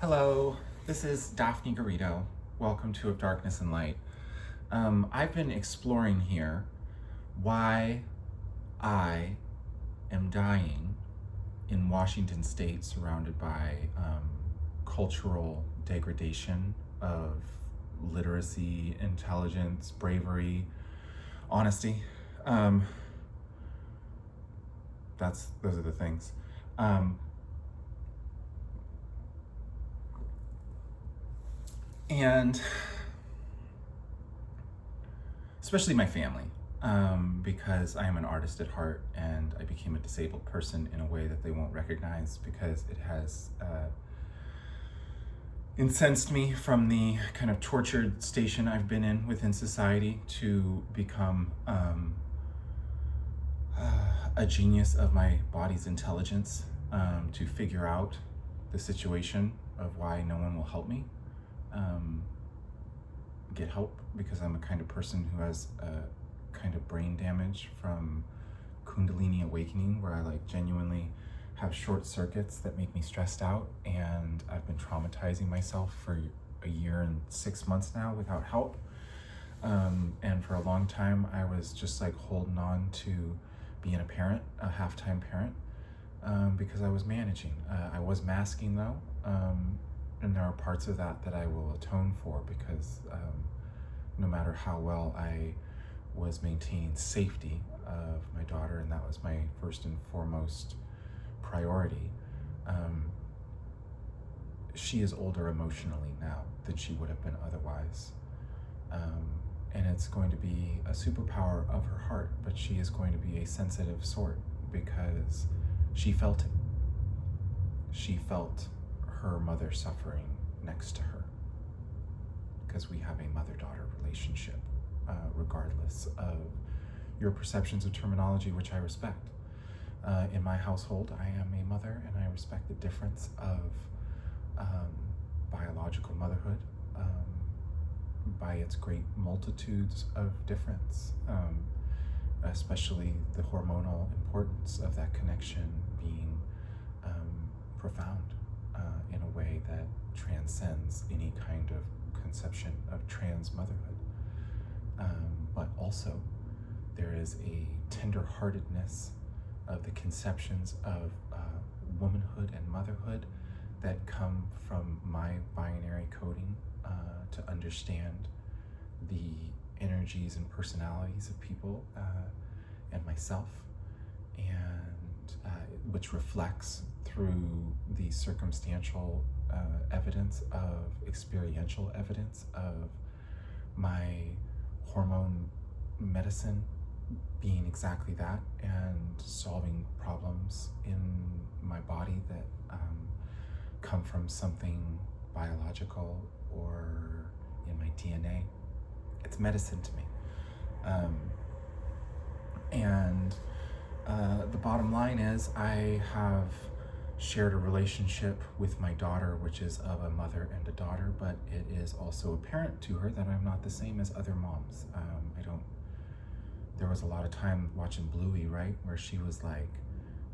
Hello, this is Daphne Garrido. Welcome to Of Darkness and Light. I've been exploring here why I am dying in Washington State, surrounded by cultural degradation of literacy, intelligence, bravery, honesty. Um, those are the things. And especially my family, because I am an artist at heart and I became a disabled person in a way that they won't recognize because it has incensed me from the kind of tortured station I've been in within society to become a genius of my body's intelligence, to figure out the situation of why no one will help me. Get help because I'm a kind of person who has a kind of brain damage from Kundalini awakening, where I genuinely have short circuits that make me stressed out, and I've been traumatizing myself for a year and 6 months now without help. And for a long time I was just holding on to being a parent, a half-time parent, because I was managing. I was masking though, and there are parts of that I will atone for, because no matter how well I was maintaining safety of my daughter, and that was my first and foremost priority, she is older emotionally now than she would have been otherwise. And it's going to be a superpower of her heart, but she is going to be a sensitive sort because she felt it. She felt her mother suffering next to her, because we have a mother-daughter relationship, regardless of your perceptions of terminology, which I respect. In my household, I am a mother, and I respect the difference of biological motherhood, by its great multitudes of difference, especially the hormonal importance of that connection being profound, in a way that transcends any kind of conception of trans motherhood. But also, there is a tender-heartedness of the conceptions of womanhood and motherhood that come from my binary coding, to understand the energies and personalities of people, and myself, and which reflects through the circumstantial evidence of experiential evidence of my hormone medicine being exactly that, and solving problems in my body that come from something biological or in my DNA. It's medicine to me. And the bottom line is, I have shared a relationship with my daughter, which is of a mother and a daughter, but it is also apparent to her that I'm not the same as other moms. There was a lot of time watching Bluey, right, where she was like,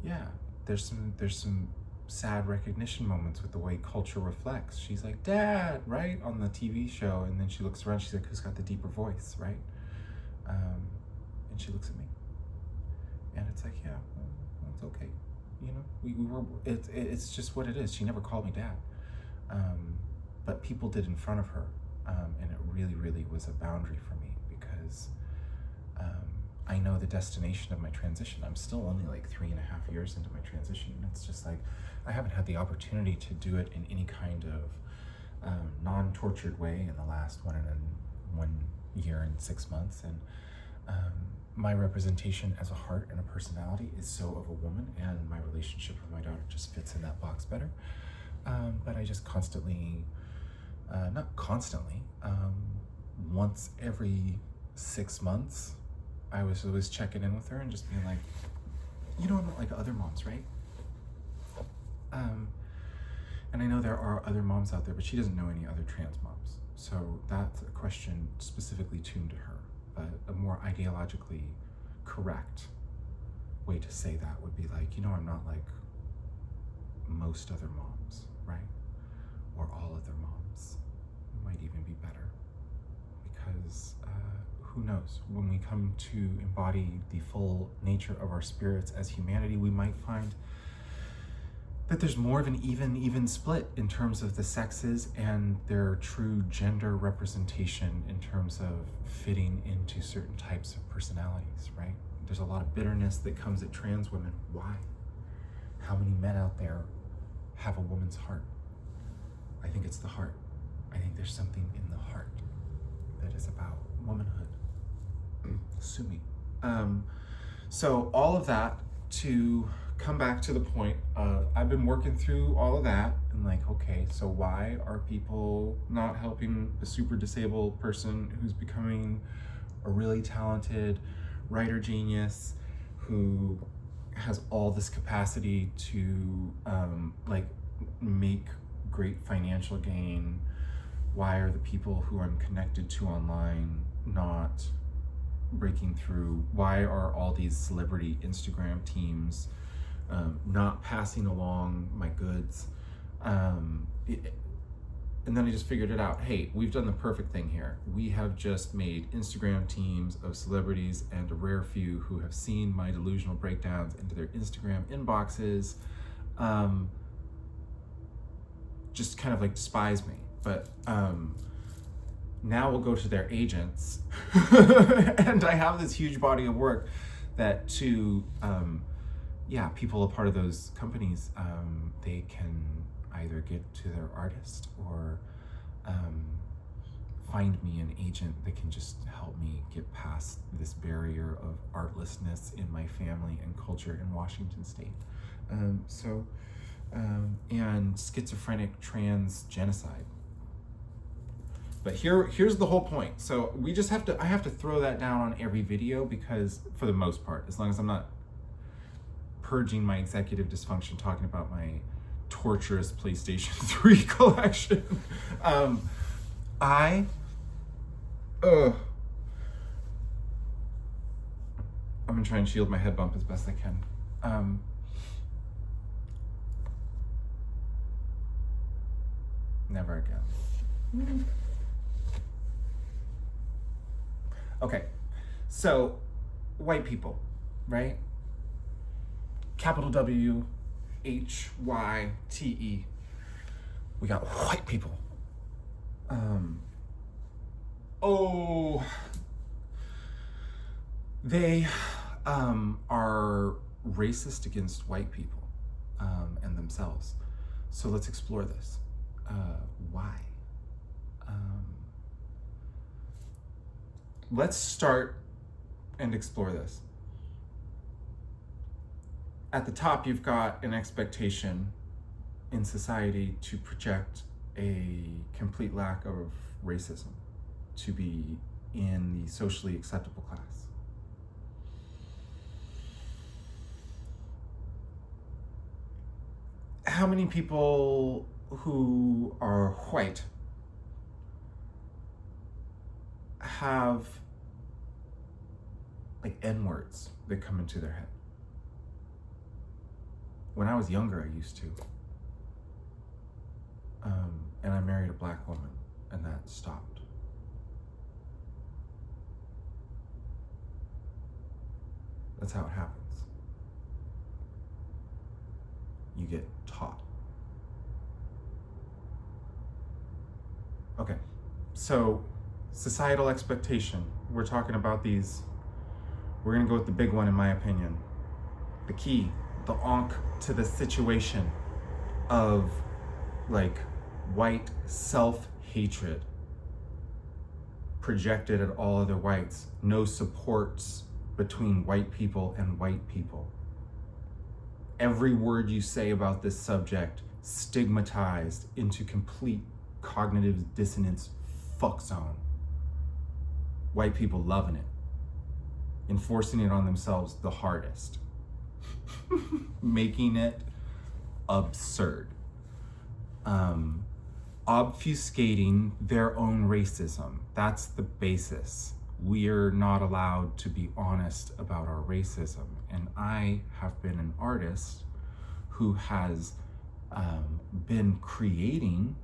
yeah, there's some sad recognition moments with the way culture reflects. She's like, Dad, right, on the TV show, and then she looks around, she's like, who's got the deeper voice, right? And she looks at me, and it's like, yeah, well, it's okay, we were, it's just what it is. She never called me Dad, but people did in front of her, and it really, really was a boundary for me, because I know the destination of my transition. I'm still only 3.5 years into my transition, and it's just I haven't had the opportunity to do it in any kind of non-tortured way in the last 1 year and 6 months. And my representation as a heart and a personality is so of a woman, and my relationship with my daughter just fits in that box better. But I just constantly, not constantly, once every 6 months, I was always checking in with her and just being like, I'm not like other moms, right? And I know there are other moms out there, but she doesn't know any other trans moms. So that's a question specifically tuned to her. But a more ideologically correct way to say that would be I'm not like most other moms, right? Or who knows? When we come to embody the full nature of our spirits as humanity, we might find that there's more of an even split in terms of the sexes and their true gender representation in terms of fitting into certain types of personalities, right? There's a lot of bitterness that comes at trans women. Why? How many men out there have a woman's heart? I think it's the heart. I think there's something in the heart that is about womanhood. Sue me. So all of that to come back to the point of, I've been working through all of that and like, okay, so why are people not helping a super disabled person who's becoming a really talented writer genius who has all this capacity to like make great financial gain? Why are the people who I'm connected to online not breaking through? Why are all these celebrity Instagram teams not passing along my goods? And then I just figured it out. Hey, we've done the perfect thing here. We have just made Instagram teams of celebrities and a rare few who have seen my delusional breakdowns into their Instagram inboxes, just kind of like despise me. But now we'll go to their agents and I have this huge body of work that to people a part of those companies, they can either get to their artist or find me an agent that can just help me get past this barrier of artlessness in my family and culture in Washington State. And schizophrenic trans genocide. But here's the whole point. So I have to throw that down on every video because, for the most part, as long as I'm not purging my executive dysfunction talking about my torturous PlayStation 3 collection, I'm gonna try and shield my head bump as best I can. Never again. Okay, so white people, right? Capital W, H-Y-T-E. We got white people. They are racist against white people and themselves. So let's explore this. Why? Let's start and explore this. At the top, you've got an expectation in society to project a complete lack of racism, to be in the socially acceptable class. How many people who are white have like N-words that come into their head? When I was younger, I used to. And I married a black woman, and that stopped. That's how it happens. You get taught. Okay, so societal expectation. We're talking about these. We're gonna go with the big one, in my opinion. The key, the ankh to the situation of like white self-hatred projected at all other whites. No supports between white people and white people. Every word you say about this subject stigmatized into complete cognitive dissonance fuck zone. White people loving it, enforcing it on themselves the hardest, making it absurd, obfuscating their own racism. That's the basis. We're not allowed to be honest about our racism. And I have been an artist who has been creating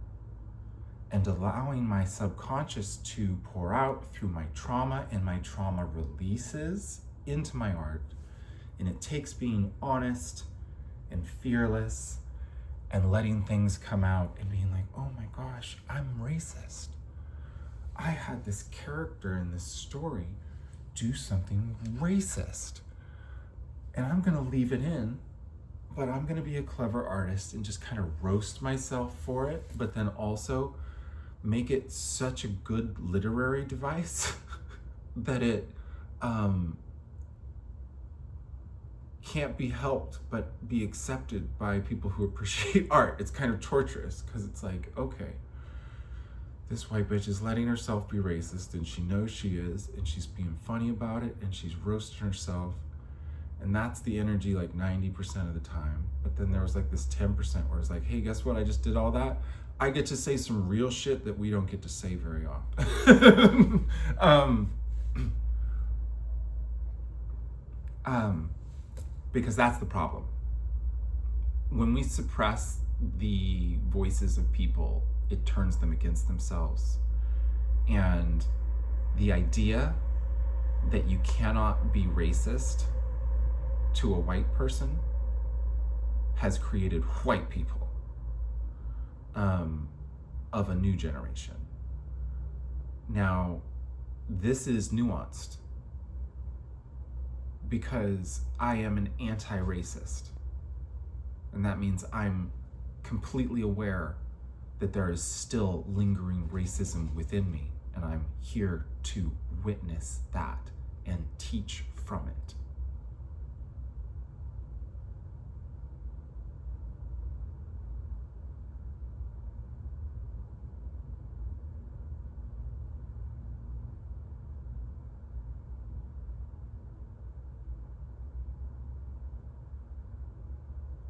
and allowing my subconscious to pour out through my trauma, and my trauma releases into my art. And it takes being honest and fearless and letting things come out and being like, oh my gosh, I'm racist. I had this character in this story do something racist. And I'm gonna leave it in, but I'm gonna be a clever artist and just kind of roast myself for it, but then also make it such a good literary device that it can't be helped but be accepted by people who appreciate art. It's kind of torturous because it's like, okay, this white bitch is letting herself be racist and she knows she is, and she's being funny about it, and she's roasting herself. And that's the energy like 90% of the time. But then there was like this 10% where it's like, hey, guess what? I just did all that. I get to say some real shit that we don't get to say very often. Because that's the problem. When we suppress the voices of people, it turns them against themselves. And the idea that you cannot be racist to a white person has created white people of a new generation. Now, this is nuanced because I am an anti-racist. And that means I'm completely aware that there is still lingering racism within me, and I'm here to witness that and teach from it.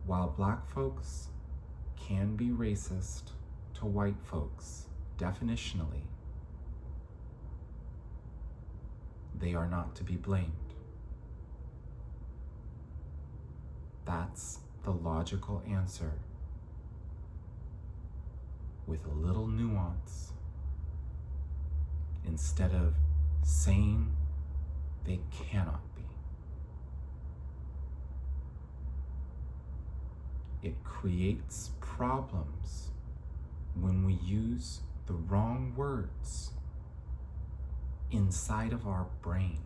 While Black folks can be racist to white folks, definitionally, they are not to be blamed. That's the logical answer, with a little nuance. Instead of saying they cannot be. It creates problems when we use the wrong words inside of our brain.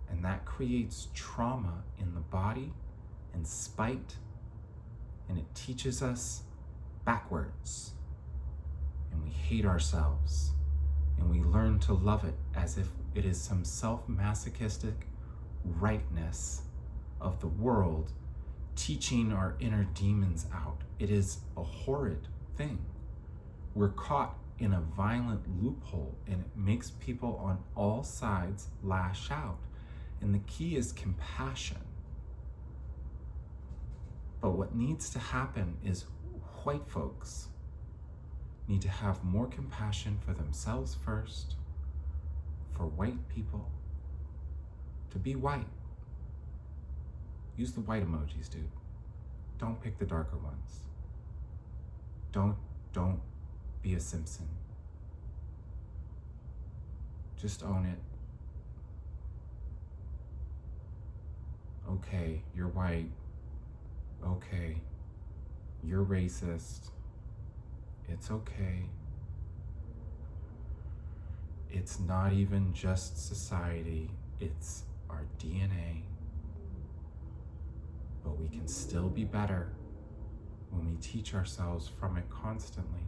And that creates trauma in the body and spite, and it teaches us backwards. And we hate ourselves, and we learn to love it as if it is some self-masochistic rightness of the world teaching our inner demons out. It is a horrid thing. We're caught in a violent loophole, and it makes people on all sides lash out. And the key is compassion. But what needs to happen is white folks need to have more compassion for themselves first, for white people, to be white. Use the white emojis, dude. Don't pick the darker ones. Don't be a Simpson. Just own it. Okay, you're white. Okay, you're racist. It's okay. It's not even just society, it's our DNA. But we can still be better when we teach ourselves from it constantly.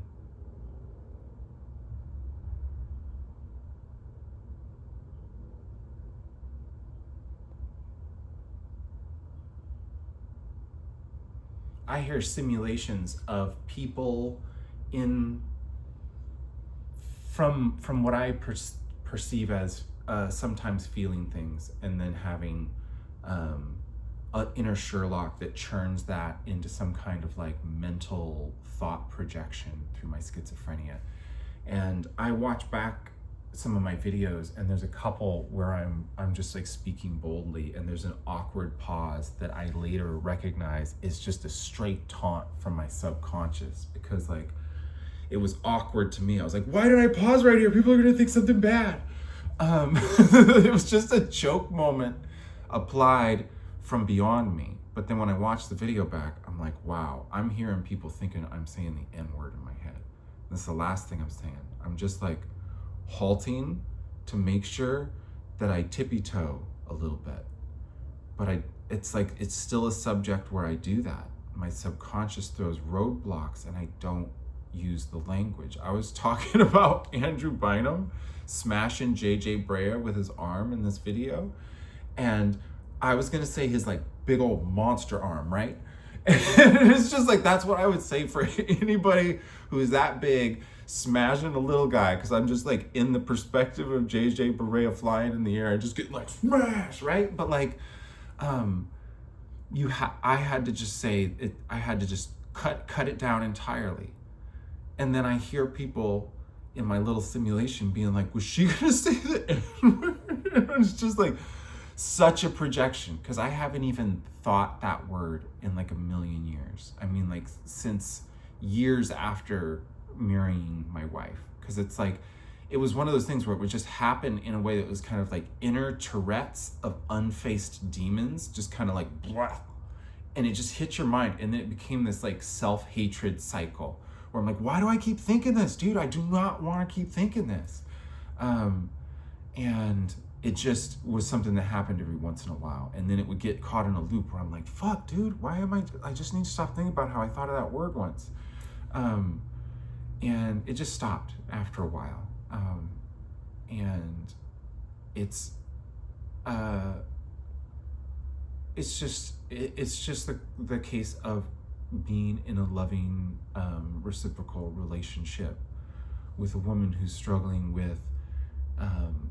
I hear simulations of people from what I perceive as sometimes feeling things, and then having an inner Sherlock that churns that into some kind of like mental thought projection through my schizophrenia. And I watch back some of my videos, and there's a couple where I'm just like speaking boldly, and there's an awkward pause that I later recognize is just a straight taunt from my subconscious, because like it was awkward to me. I was like, why did I pause right here? People are gonna think something bad. It was just a joke moment applied from beyond me. But then when I watched the video back, I'm like, wow, I'm hearing people thinking I'm saying the N-word in my head. That's the last thing I'm saying. I'm just like halting to make sure that I tippy toe a little bit. But it's like, it's still a subject where I do that. My subconscious throws roadblocks and I don't use the language. I was talking about Andrew Bynum smashing JJ Brea with his arm in this video. And I was gonna say his like big old monster arm, right? And it's just like, that's what I would say for anybody who is that big smashing a little guy, because I'm just like in the perspective of JJ Barea flying in the air and just getting like smash, right? But like, I had to just say it, I had to just cut it down entirely. And then I hear people in my little simulation being like, was she gonna say the N-word? It's just like such a projection, because I haven't even thought that word in like a million years. I mean, like since years after marrying my wife, because it's like, it was one of those things where it would just happen in a way that was kind of like inner Tourette's of unfaced demons, just kind of like blah, and it just hit your mind, and then it became this like self-hatred cycle where I'm like, why do I keep thinking this, dude? I do not want to keep thinking this. And it just was something that happened every once in a while, and then it would get caught in a loop where I'm like, fuck, dude, why am I just need to stop thinking about how I thought of that word once. And it just stopped after a while. And it's just the case of being in a loving, reciprocal relationship with a woman who's struggling with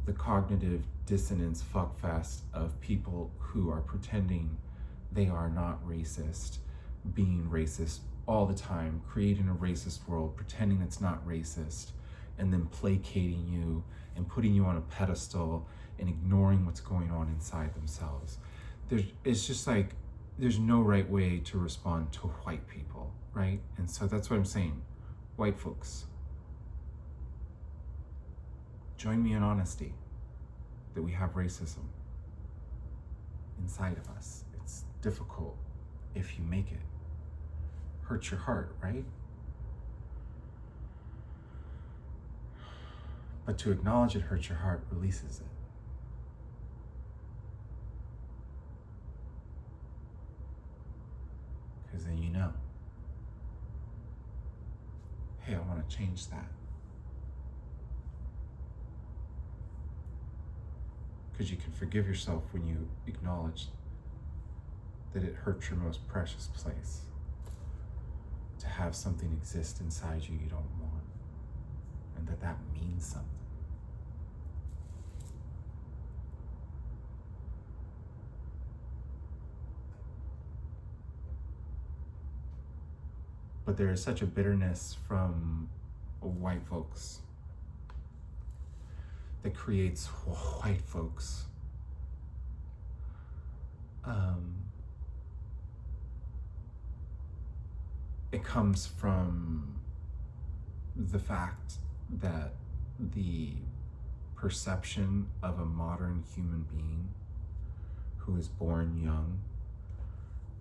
the cognitive dissonance fuckfest of people who are pretending they are not racist, being racist all the time, creating a racist world, pretending it's not racist, and then placating you and putting you on a pedestal and ignoring what's going on inside themselves. It's just like, there's no right way to respond to white people, right? And so that's what I'm saying. White folks, join me in honesty that we have racism inside of us. It's difficult if you make it. Hurts your heart, right? But to acknowledge it hurts your heart releases it. Because then you know, hey, I want to change that. Because you can forgive yourself when you acknowledge that it hurts your most precious place. To have something exist inside you don't want, and that means something. But there is such a bitterness from white folks that creates white folks. It comes from the fact that the perception of a modern human being who is born young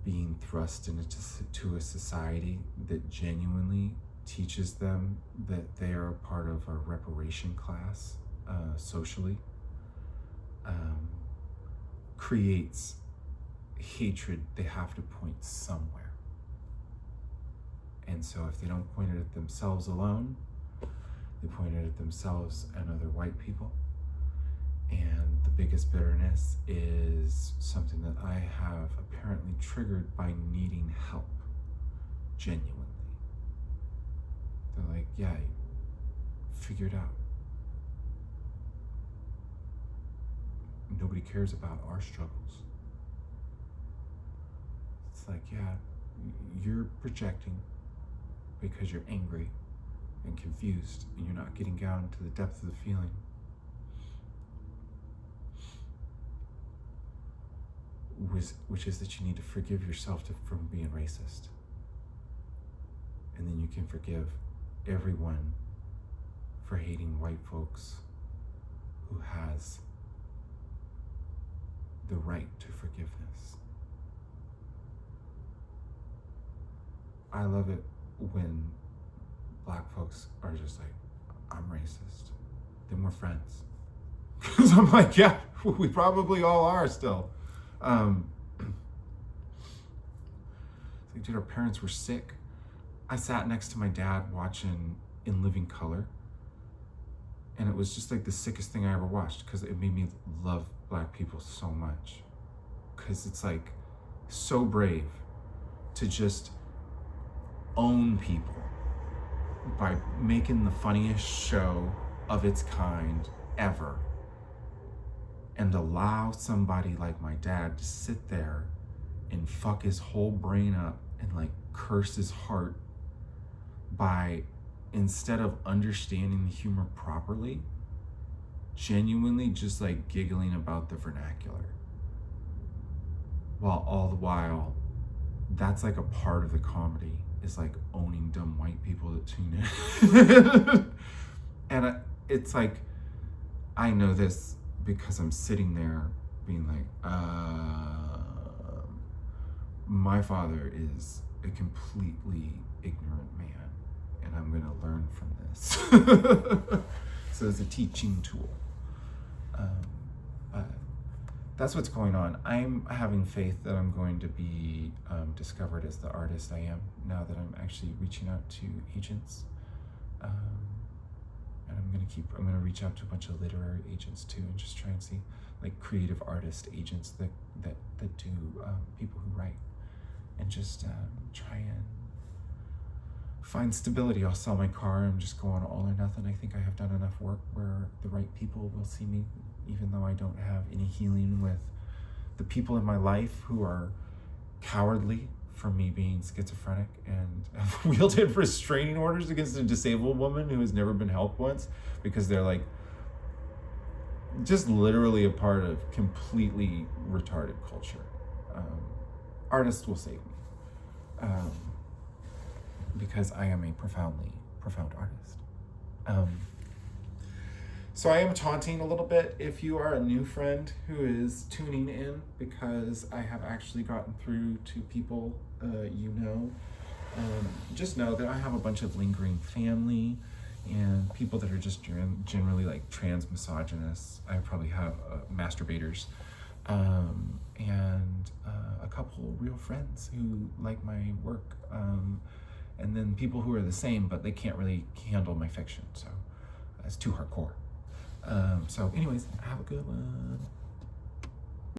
being thrust into a society that genuinely teaches them that they are a part of a reparation class socially, creates hatred. They have to point somewhere. And so if they don't point it at themselves alone, they point it at themselves and other white people. And the biggest bitterness is something that I have apparently triggered by needing help, genuinely. They're like, yeah, figure it out. Nobody cares about our struggles. It's like, yeah, you're projecting because you're angry and confused and you're not getting down to the depth of the feeling. Which is that you need to forgive yourself from being racist. And then you can forgive everyone for hating white folks who has the right to forgiveness. I love it when black folks are just like, I'm racist. Then we're friends. Because I'm like, yeah, we probably all are still. It's like, dude, our parents were sick. I sat next to my dad watching In Living Color, and it was just like the sickest thing I ever watched, because it made me love black people so much. Because it's like so brave to just own people by making the funniest show of its kind ever, and allow somebody like my dad to sit there and fuck his whole brain up and like curse his heart by, instead of understanding the humor properly, genuinely just like giggling about the vernacular. While all the while, that's like a part of the comedy, is like owning dumb white people that tune in. And it's like, I know this because I'm sitting there being like, my father is a completely ignorant man, and I'm gonna learn from this. So it's a teaching tool. But that's what's going on. I'm having faith that I'm going to be discovered as the artist I am, now that I'm actually reaching out to agents. And I'm gonna reach out to a bunch of literary agents too, and just try and see like creative artist agents that do people who write, and just try and find stability. I'll sell my car and just go on all or nothing. I think I have done enough work where the right people will see me, even though I don't have any healing with the people in my life who are cowardly for me being schizophrenic and have wielded restraining orders against a disabled woman who has never been helped once, because they're like just literally a part of completely retarded culture. Artists will save me, because I am a profound artist. So I am taunting a little bit if you are a new friend who is tuning in, because I have actually gotten through to people just know that I have a bunch of lingering family and people that are just generally like trans misogynists. I probably have masturbators, and a couple real friends who like my work, and then people who are the same but they can't really handle my fiction, so it's too hardcore. So anyways, have a good one.